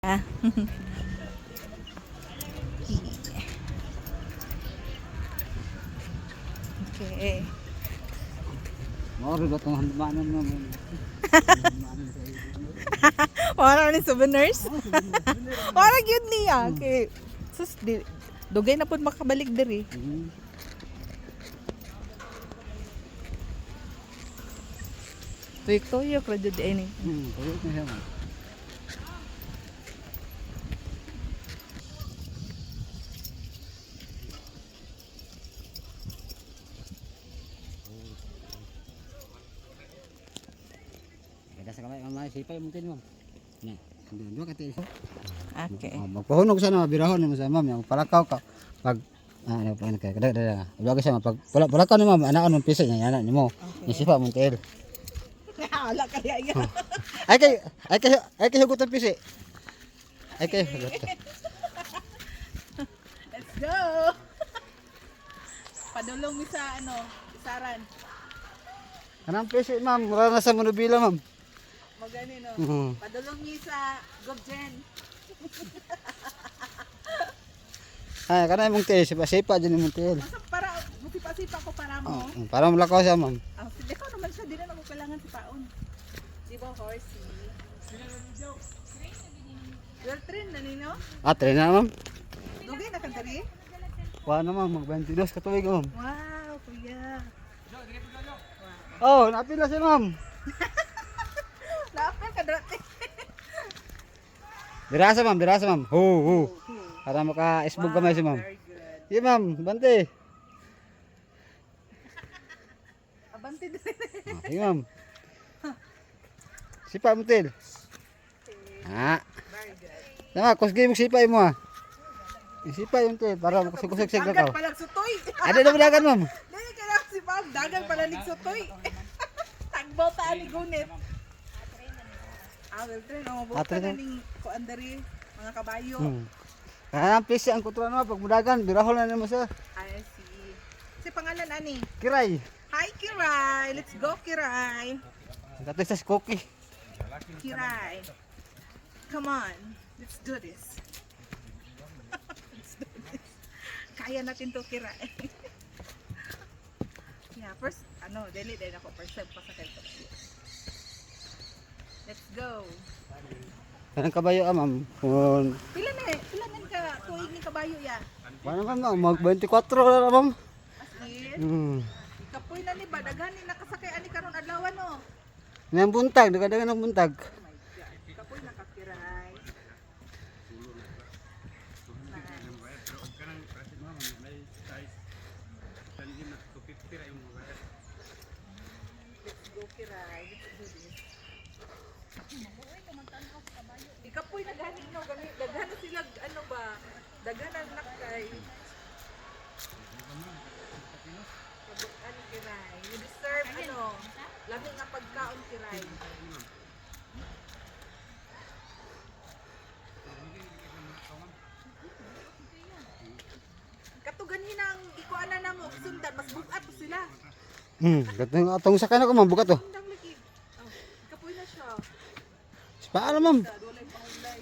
Ah. Okay. Moro ba itong handmanan naman? Wala ni souvenirs. Wala gyud niya. Okay. Sus di dugay na pud makabalik diri. Tuyok-tuyok ra jud ini. Tuyok na siya man. Kada sa kamay, mamay, sipay mo tin, ma'am. Na, dua ka tin. Okay. Magpahunog sana, birahon mo sa ma'am, yung palakaw ka. Pag ano pa kada wala ka siya pag palakaw ni ma'am, anaan mo piso niya, ana nimo. Ni sipa mo tin. Wala kaya ya. Ay kay hugot ang pisi. Ay kay hugot. Let's go. Padulong mi sa isaran. Anong pisi, ma'am? Mura na sa monobila, ma'am. Magani no. Padulong mi sa Gobjen. Ay, kana mong tiil, sipa dyan mong tiil. Para musipa-sipa ko para mo. Para malakaw siya, ma'am. Sige ko naman siya, di na ako kailangan si Paon. Di ba, horsey? Your train na nino? Train na, ma'am. Dugay na kang tari? Wala na, ma'am. Mag-22 katuwig, ma'am. Wow, kuya. Oh, napila siya, ma'am. Lapel ka dati. Birasa, ma'am. Ho. Para maka-isbog kamay si ma'am. Very good. Sige, ma'am. Bante. Abante din. Sige, ma'am. Sipa mo, tiil. Very good. Tama, kusgay mo sipa mo, ha. Sipa yung tiil, para makusog-kusog siya Dagan lakaw. palang sutoy. Ano na malagan, ma'am? Dili ka lang si Pam. Dagan palang sutoy. Tagbaw taan ni Gunit. Well, train. Buta train. na ning kuandari. Mga kabayo. Kaya ang pisi ang kuturan mo, pag mudagan, birahol na naman siya. I see. Si pangalan ani? Kiray. Hi Kiray. Let's go Kiray. Katay sa cookie. Kiray. Come on. Let's do this. Let's do this. Kaya natin to Kiray. Yeah, first, dili din ako. First time pa sa kanto. Let's go. Kanang kabayo, ma'am. Kung Pila na ka tuig ni kabayo ya? paano ka, ma'am? Mag-24 na, ma'am. As in, kapoy na ni ba? Daghan ni nakasakay ani karon adlaw no. Nang buntag, daga-daga ng buntag. Kapoy na kapiray. Let's go kiray. Let's do this. Ikapoy na gani no, daghan na sila daghan na nakay. Ano kiray? You deserve lami nga pagkaon kiray. Katugan hinang ikuana na mo sundan mas bugat po sila. Gatong atong sakay na ko, ma'am. Bukat to. Sundang lagi. Kapoy na siya. Paano, ma'am? Walay pahulay.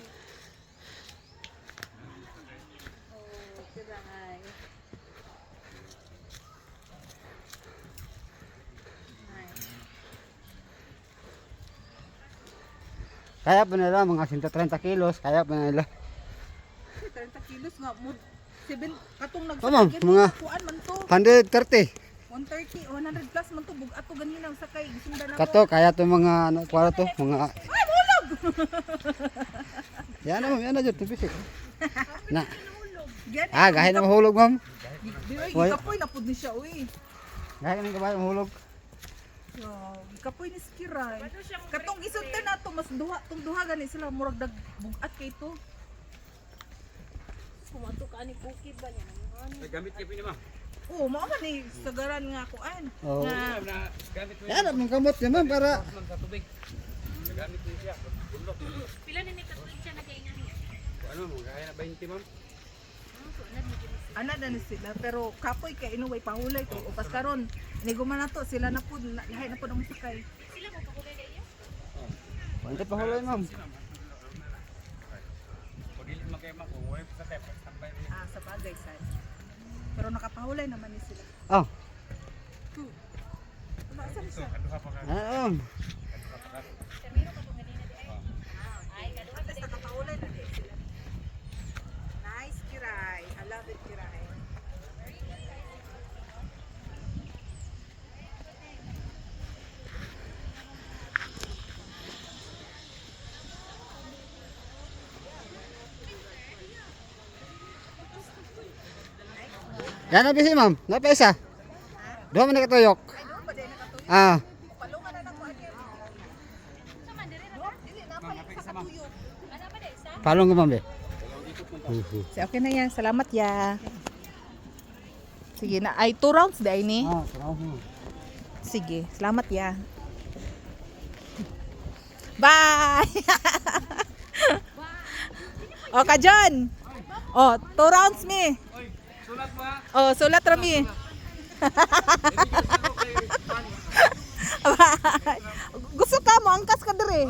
Oh, kiray. Kaya pa nila, mga 130 kilos. Kaya pa nila. 30 kilos nga mo. 7 katong Ma'am, mga- kuan man to. 130. 130, 100 plus man to bugat to ganina ang sakay gisundan ako. Kato, kaya to mga, kwara to, mga... Ay, hulog. Yan na, ma'am. Yan na, dyan. Tupisi. Na. Gani. Gahin na mahulog, ma'am. Diray, Why? ikapoy na pud ni siya uy. Gahin na kabayo mahulog. So, ikapoy ni Skiray. Katong isundan na to mas duha gani sila murag dag bugat kay to. Kumato ka ni bukid ba niya? Gamit kayo ni ma'am. Oh, mao man ni sagaran nga kuan. Oo. Nga Gamit mo Yan na, mga kamot niya, ma'am, para... ma'am sa tubig. Gamit mo siya. Bulok. Pila ni katulad siya nagaingan niya. Ano mo, kaya na 20 ma'am? ana na ni sila pero kapoy kay inuway pahulay to o pas karon ni guman nato sila na pud lahi na pud ang sakay. Sila mo pakulay na iya? Pwede pa hulay, ma'am. Sa bagay, sad. Pero nakapahulay naman ni sila. Oh. Asa ni siya? Ano? Atas nakapahulay na din sila. Nice, Kiray. I love it, Kiray. Yan na busy ma'am. Napaisa. Duha man nakatuyok. Ay, doon pa din nakatuyo. Ah. Palungan na lang ko again. Dili na pa yung sa katuyo. Palong ko ma'am be. So, okay na yan. Salamat ya. Sige na. Ay, 2 rounds dahil ni. Ah, salamat. Sige. Salamat ya. Bye! O, ka John. O, 2 rounds mi. Sulat mo ha. O, sulat rami. Gusto ka mo, angkas ka dire.